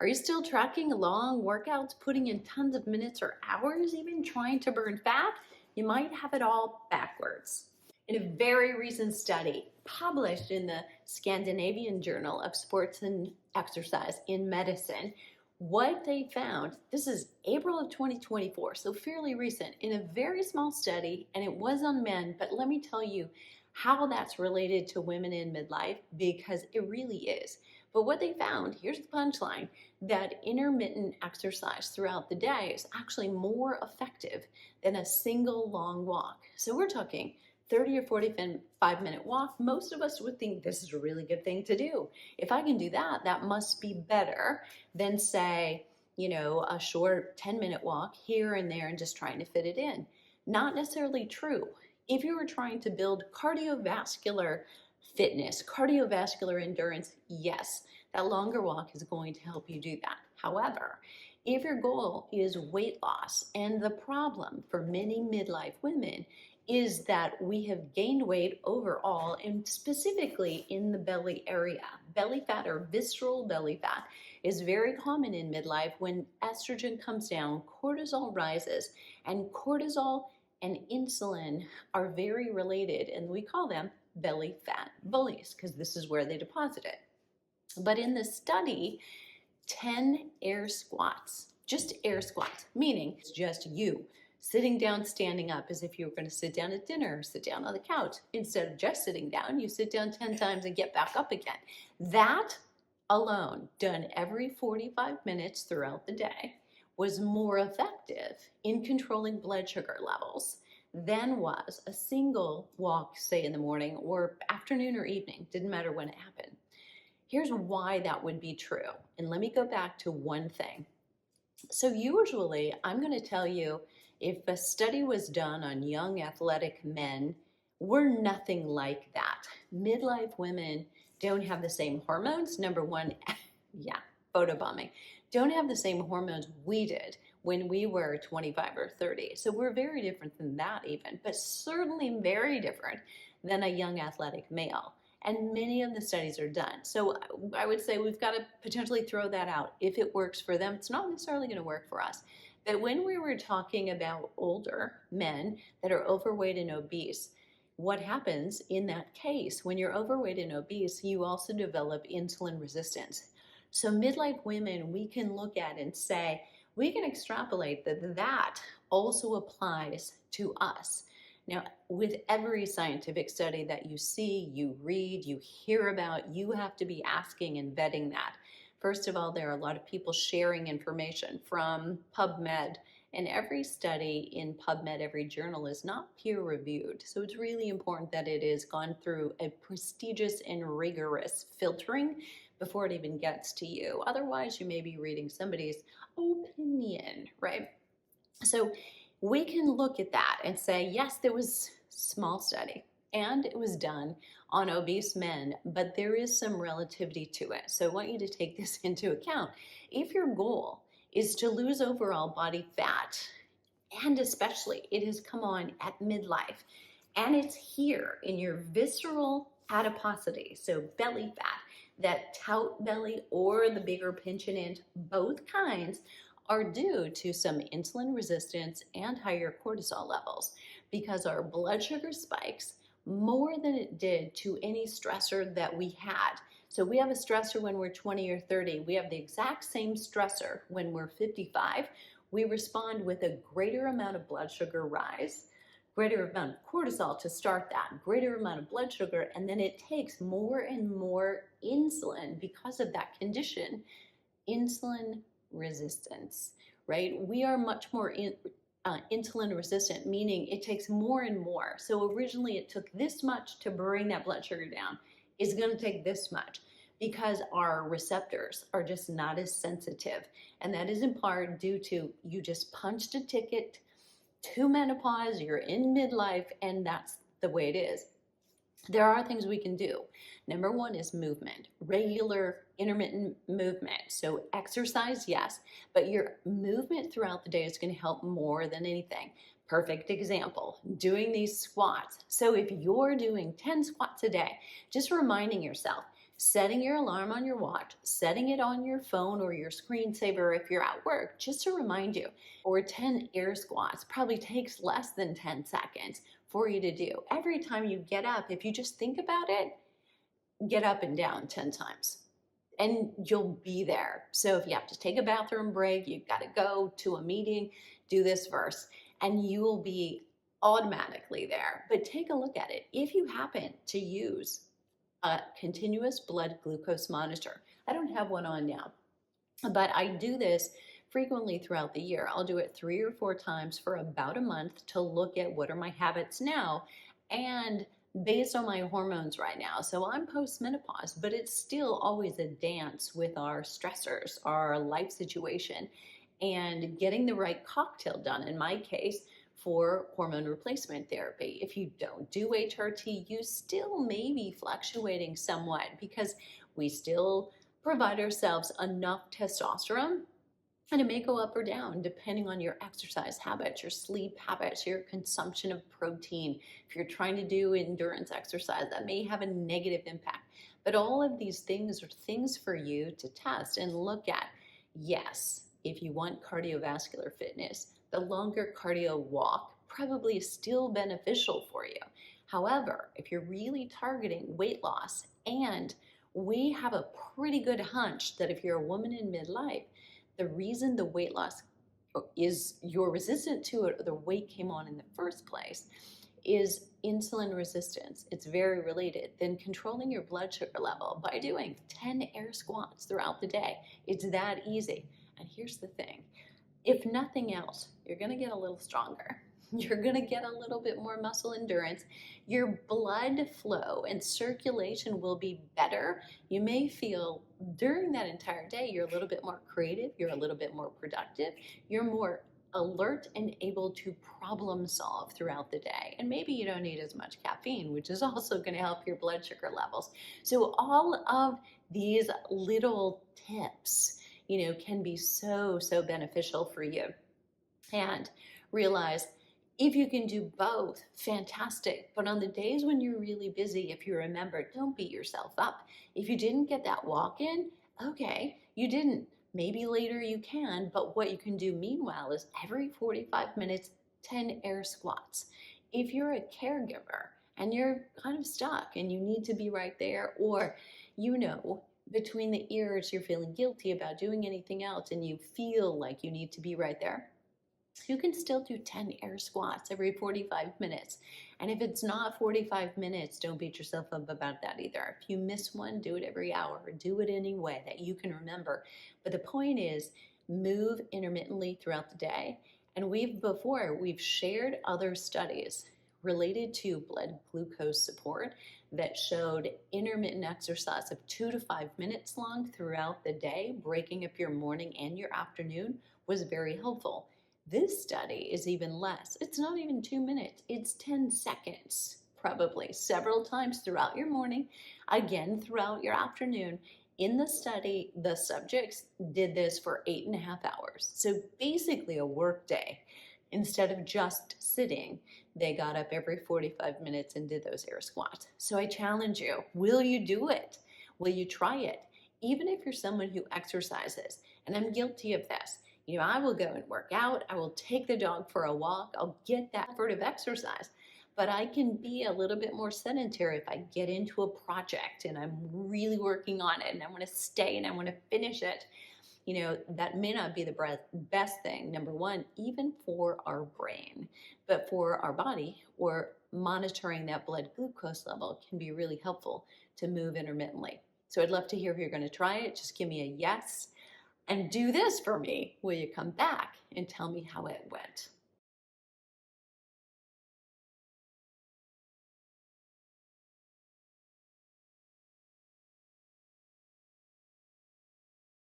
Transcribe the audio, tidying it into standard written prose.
Are you still tracking long workouts, putting in tons of minutes or hours, even trying to burn fat? You might have it all backwards. In a very recent study published in the Scandinavian Journal of Sports and Exercise in Medicine, what they found, this is April of 2024, so fairly recent, in a very small study, and it was on men, but let me tell you how that's related to women in midlife, because it really is. But what they found, here's the punchline, that intermittent exercise throughout the day is actually more effective than a single long walk. So we're talking 30 or 45-minute walk. Most of us would think this is a really good thing to do. If I can do that, that must be better than, say, a short 10-minute walk here and there and just trying to fit it in. Not necessarily true. If you were trying to build cardiovascular fitness, cardiovascular endurance, yes, that longer walk is going to help you do that. However, if your goal is weight loss, and the problem for many midlife women is that we have gained weight overall, and specifically in the belly area. Belly fat, or visceral belly fat, is very common in midlife. When estrogen comes down, cortisol rises, and cortisol and insulin are very related, and we call them belly fat bullies because this is where they deposit it. But in the study, 10 air squats, just air squats, meaning it's just you sitting down, standing up, as if you were going to sit down at dinner or sit down on the couch. Instead of just sitting down, you sit down 10 times and get back up again. That alone, done every 45 minutes throughout the day, was more effective in controlling blood sugar levels than was a single walk, say in the morning or afternoon or evening, didn't matter when it happened. Here's why that would be true. And let me go back to one thing. So usually I'm going to tell you, if a study was done on young athletic men, we're nothing like that. Midlife women don't have the same hormones. Number one, yeah, photobombing. Don't have the same hormones we did when we were 25 or 30. So we're very different than that even, but certainly very different than a young athletic male. And many of the studies are done. So I would say we've got to potentially throw that out. If it works for them, it's not necessarily going to work for us. But when we were talking about older men that are overweight and obese, what happens in that case? When you're overweight and obese, you also develop insulin resistance. So midlife women, we can look at and say, we can extrapolate that also applies to us. Now, with every scientific study that you see, you read, you hear about, you have to be asking and vetting that. First of all, there are a lot of people sharing information from PubMed, and every study in PubMed, every journal, is not peer-reviewed. So it's really important that it is gone through a prestigious and rigorous filtering before it even gets to you. Otherwise, you may be reading somebody's opinion, right? So we can look at that and say, yes, there was a small study and it was done on obese men, but there is some relativity to it. So I want you to take this into account. If your goal is to lose overall body fat, and especially it has come on at midlife, and it's here in your visceral adiposity, so belly fat, that tout belly or the bigger pinch-in end, both kinds are due to some insulin resistance and higher cortisol levels, because our blood sugar spikes more than it did to any stressor that we had. So we have a stressor when we're 20 or 30. We have the exact same stressor when we're 55. We respond with a greater amount of blood sugar rise, greater amount of cortisol to start that, greater amount of blood sugar, and then it takes more and more insulin because of that condition, insulin resistance, right? We are much more insulin resistant, meaning it takes more and more. So originally it took this much to bring that blood sugar down. It's going to take this much because our receptors are just not as sensitive. And that is in part due to you just punched a ticket to menopause, you're in midlife, and that's the way it is. There are things we can do. Number one is movement, regular intermittent movement. So exercise, yes, but your movement throughout the day is going to help more than anything. Perfect example, doing these squats. So if you're doing 10 squats a day, just reminding yourself, setting your alarm on your watch, setting it on your phone or your screensaver if you're at work, just to remind you. Or 10 air squats probably takes less than 10 seconds for you to do. Every time you get up, if you just think about it, get up and down 10 times and you'll be there. So if you have to take a bathroom break, you've got to go to a meeting, do this first, and you will be automatically there. But take a look at it. If you happen to use a continuous blood glucose monitor, I don't have one on now, but I do this frequently throughout the year. I'll do it 3 or 4 times for about a month to look at what are my habits now and based on my hormones right now. So I'm post-menopause, but it's still always a dance with our stressors, our life situation, and getting the right cocktail done, in my case, for hormone replacement therapy. If you don't do HRT, you still may be fluctuating somewhat because we still provide ourselves enough testosterone, and it may go up or down depending on your exercise habits, your sleep habits, your consumption of protein. If you're trying to do endurance exercise, that may have a negative impact. But all of these things are things for you to test and look at. Yes, if you want cardiovascular fitness, the longer cardio walk probably is still beneficial for you. However, if you're really targeting weight loss, and we have a pretty good hunch that if you're a woman in midlife, the reason the weight loss is you're resistant to it, or the weight came on in the first place, is insulin resistance. It's very related. Then controlling your blood sugar level by doing 10 air squats throughout the day. It's that easy. And here's the thing. If nothing else, you're going to get a little stronger. You're going to get a little bit more muscle endurance. Your blood flow and circulation will be better. You may feel during that entire day, you're a little bit more creative. You're a little bit more productive. You're more alert and able to problem solve throughout the day. And maybe you don't need as much caffeine, which is also going to help your blood sugar levels. So all of these little tips, can be so beneficial for you. And realize if you can do both, fantastic. But on the days when you're really busy, if you remember, don't beat yourself up. If you didn't get that walk in, okay, you didn't. Maybe later you can, but what you can do meanwhile is every 45 minutes, 10 air squats. If you're a caregiver and you're kind of stuck and you need to be right there, or between the ears you're feeling guilty about doing anything else and you feel like you need to be right there, you can still do 10 air squats every 45 minutes. And if it's not 45 minutes, don't beat yourself up about that either. If you miss one, do it every hour. Do it any way that you can remember. But the point is, move intermittently throughout the day. And we've shared other studies related to blood glucose support that showed intermittent exercise of 2 to 5 minutes long throughout the day, breaking up your morning and your afternoon, was very helpful. This study is even less. It's not even 2 minutes. It's 10 seconds, probably several times throughout your morning, again throughout your afternoon. In the study, the subjects did this for 8.5 hours. So basically a work day. Instead of just sitting, they got up every 45 minutes and did those air squats. So I challenge you, will you do it? Will you try it? Even if you're someone who exercises, and I'm guilty of this, I will go and work out, I will take the dog for a walk, I'll get that effort of exercise, but I can be a little bit more sedentary if I get into a project and I'm really working on it and I want to stay and I want to finish it. That may not be the best thing, number one, even for our brain, but for our body, or monitoring that blood glucose level can be really helpful to move intermittently. So I'd love to hear if you're going to try it. Just give me a yes and do this for me. Will you come back and tell me how it went?